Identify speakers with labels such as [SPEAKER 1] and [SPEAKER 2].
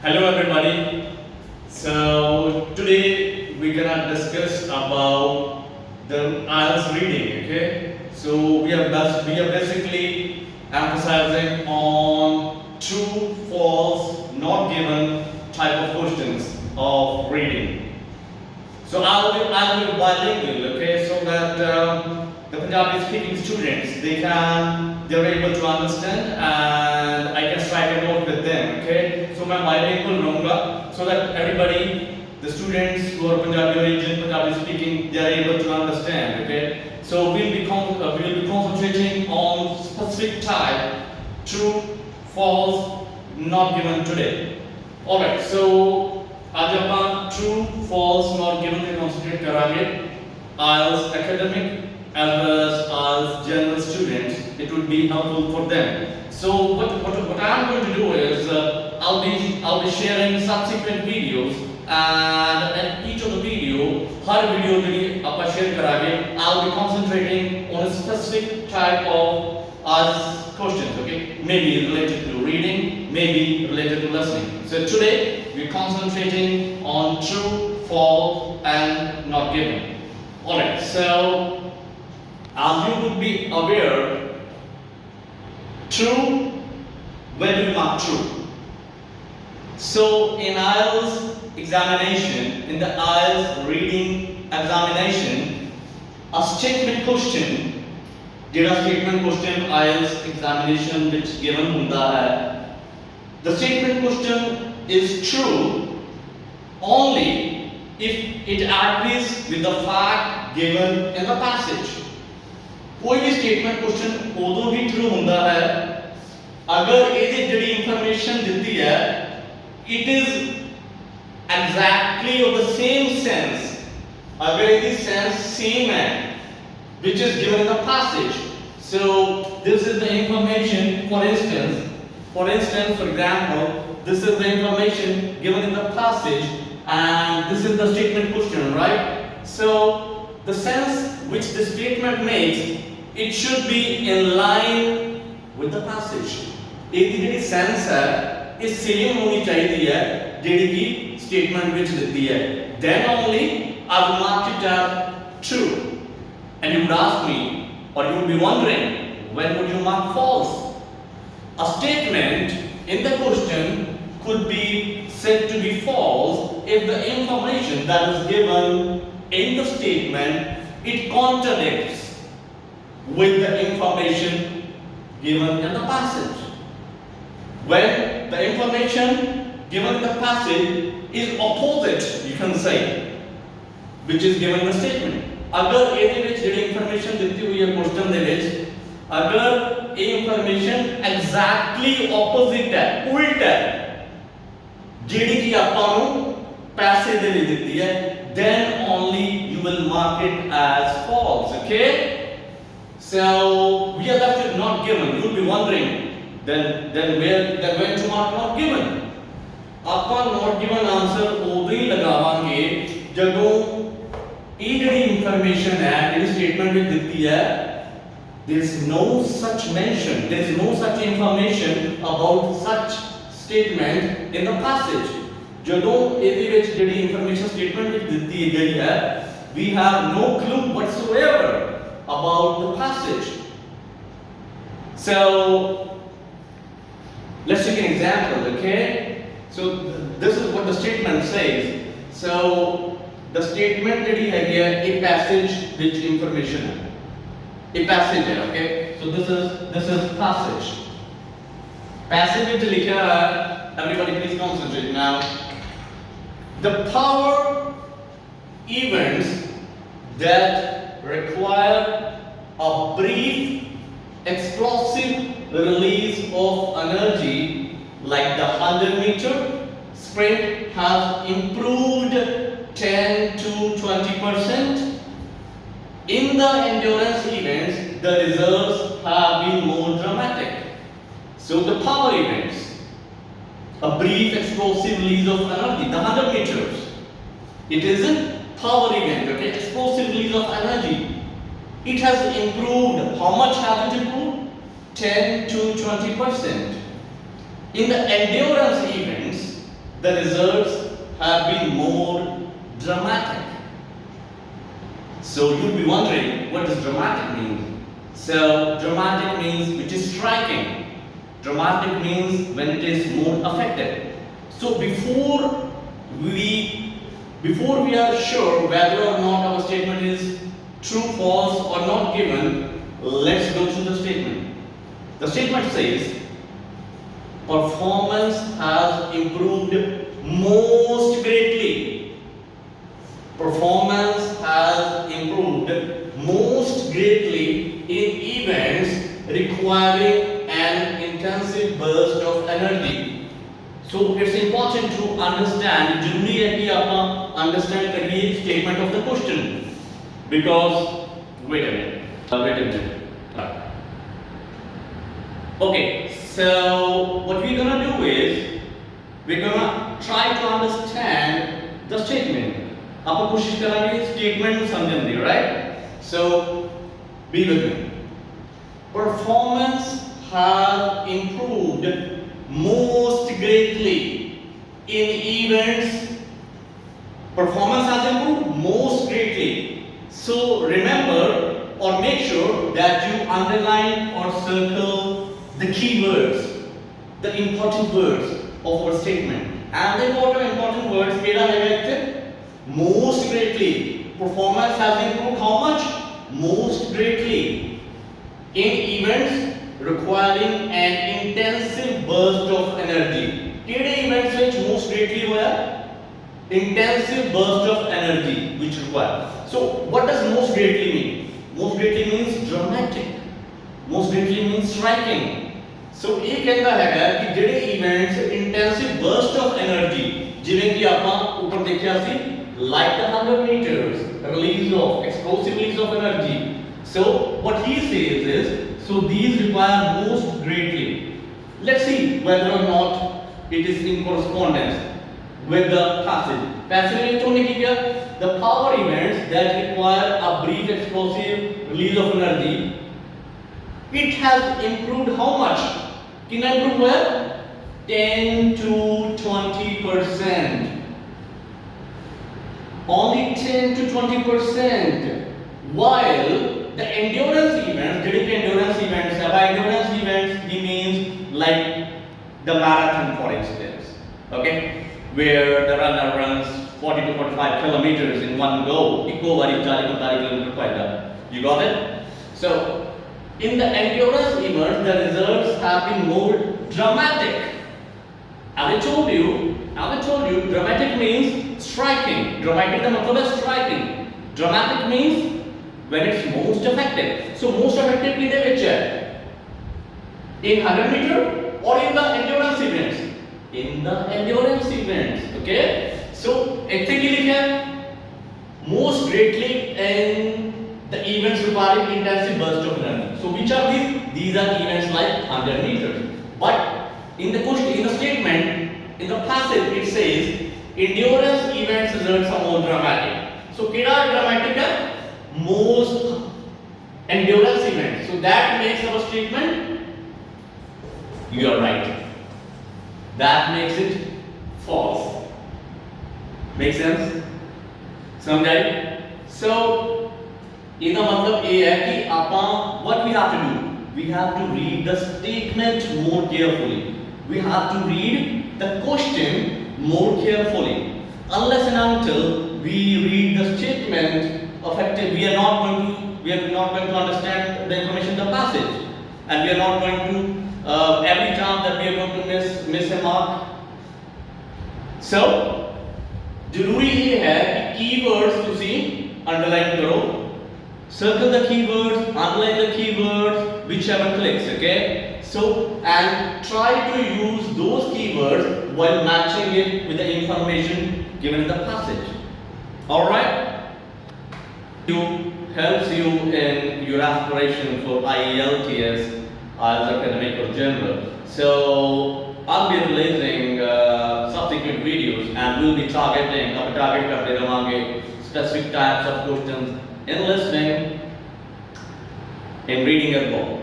[SPEAKER 1] Hello everybody. So today we're gonna discuss about the IELTS reading. Okay. So we are basically emphasizing on true, false, not given type of questions of reading. So I'll be bilingual. Okay. So that the Punjabi speaking students they're able to understand and I can strike a note with them. Okay. So मैं bilingual रहूँगा so that everybody, the students who are Punjabi origin, Punjabi speaking, they are able to understand. Okay. So we'll be concentrating on specific type, true, false, not given today. All right. So आज अपन true, false, not given पे concentrate करेंगे. IELTS academic as well as general students, it would be helpful for them. So what I'm going to do is I'll be sharing subsequent videos, and in each of the video, her video के लिए अपन share करेंगे. I'll be concentrating on a specific type of questions. Okay, maybe related to reading, maybe related to listening. So today we're concentrating on true, false, and not given. All right. So as you would be aware, true, where do you mark true? So in IELTS examination, in the IELTS reading examination, a statement question, data statement question IELTS examination which given hunda hai, the statement question is true only if it agrees with the fact given in the passage. कोई भी statement question उदों ही true होता है अगर ਇਹਦੀ ਜਿਹੜੀ information ਦਿੱਤੀ ਹੈ it is exactly of the same sense, अगर ਇਹਦੀ sense same है which is given in the passage. So this is the information, for example, this is the information given in the passage and this is the statement question, right? So the sense which the statement makes, it should be in line with the passage. एक ਜਿਹੜੀ sense है ये same होनी चाहिए है ਜਿਹੜੀ कि statement which ਦਿੱਤੀ है. Then only I will mark it as true. And you would ask me, or you would be wondering, when would you mark false? A statement in the question could be said to be false if the information that is given in the statement it contradicts with the information given in the passage. When the information given in the passage is opposite, you can say, which is given in the statement. अगर ਇਹਦੇ ਵਿੱਚ ਜਿਹੜੀ information ਦਿੱਤੀ ਹੋਈ ਹੈ question ਦੇ ਵਿੱਚ अगर ਇਹ information exactly opposite है, उल्ट है ਜਿਹੜੀ कि ਆਪਾਂ ਨੂੰ ਪੈਸੇ ਦੇ ਲਈ ਦਿੱਤੀ ਹੈ, then only you will mark it as false. Okay, so we are left with not given. You will be wondering then when to mark not given. ਆਪਾਂ not given answer ਉਦੋਂ ਹੀ ਲਗਾਵਾਂਗੇ ਜਦੋਂ ਇਹ ਜਿਹੜੀ information ਹੈ ਜਿਹੜੀ statement ਵਿੱਚ ਦਿੱਤੀ ਹੈ there is no such mention, there is no such information about such statement in the passage. ਜਦੋਂ ਇਹਦੇ ਵਿੱਚ ਜਿਹੜੀ information statement ਵਿੱਚ ਦਿੱਤੀ ਗਈ ਹੈ we have no clue whatsoever about the passage. So let's take an example. Okay, so this is what the statement says. So the statement ਜਿਹੜੀ ਹੈਗੀ ਹੈ ਇਹ passage ਵਿੱਚ information ਹੈ, ਇਹ passage ਹੈ. Okay, so this is passage ਵਿੱਚ ਲਿਖਿਆ ਹੈ, everybody please concentrate now. The power events that require a brief explosive release of energy like the 100-meter sprint has improved 10 to 20%. In the endurance events, the results have been more dramatic. So the power events, a brief explosive release of energy, the 100 meters, it is a power event, okay, explosive release of energy. It has improved. How much has it improved? 10 to 20%. In the endurance events, the results have been more dramatic. So you'll be wondering, what does dramatic mean? So dramatic means which is striking. Dramatic means when it is more effective. So before we are sure whether or not our statement is true, false or not given, let's go through the statement. The statement says performance has improved most greatly. Performance has improved most greatly in events requiring an intensive burst of energy. So it's important to understand, जरूरी है कि आप understand करिए statement of the question, because wait a minute. Okay, so what we're gonna do is we're gonna try to understand the statement. आप कोशिश करेंगे statement को समझने की, right? So be with me. Performance has improved most greatly in events. Performance has improved most greatly. So remember or make sure that you underline or circle the keywords, the important words of our statement. And the important words केड़ा है इत्थे? Most greatly. Performance has improved how much? Most greatly in events requiring an intensive burst of energy. केड़े events which most greatly होया? Intensive burst of energy which require. So what does most greatly mean? Most greatly means dramatic. Most greatly means striking. So ये कहता है कि जेडे events intensive burst of energy जिवें कि ਆਪਾਂ ऊपर देखिਆ ਸੀ like the 100 meters release of explosive release of energy. So what he says is, so these require most greatly. Let's see whether or not it is in correspondence with the passage. Passage में तो नहीं क्या? The power events that require a brief explosive release of energy, it has improved how much? कितना improve हुआ? 10 to 20%. Only 10 to 20%. While the endurance events, endurance events, by endurance events he means like the marathon for instance, okay, where the runner runs 40 to 45 kilometers in one go. Eco vari 40-45 kilometer paida. You got it? So in the endurance events the results have been more dramatic. As I told you, dramatic means striking. Dramatic का मतलब है striking. Dramatic means when it's most effective. So most effective किधे विच है? In 100 meter or in the endurance events? In the endurance events. Okay? So इत्थे की लिखा है? Most greatly in the events requiring intensive burst of energy. So which are these? These are events like 100 meters. But in the question, in the statement, in the passage it says endurance events results are more dramatic. So केड़ा dramatic है? Most endurance events. So that makes our statement, you are right. That makes it false. Make sense? समझाई? So इसका मतलब ये है कि अपन what we have to do? We have to read the statement more carefully. We have to read the question more carefully. Unless and until we read the statement effectively, we are not going to understand the information in the passage, and we are not going to every time that we are going to miss a mark. So जरूरी ये है कि keywords तुसी underline करो. Circle the keywords, underline the keywords, whichever clicks, okay? So, and try to use those keywords while matching it with the information given in the passage. Alright? It helps you in your aspiration for IELTS as academic or general. So, I'll be releasing subsequent videos and we'll be targeting specific types of questions in listening, in reading as well.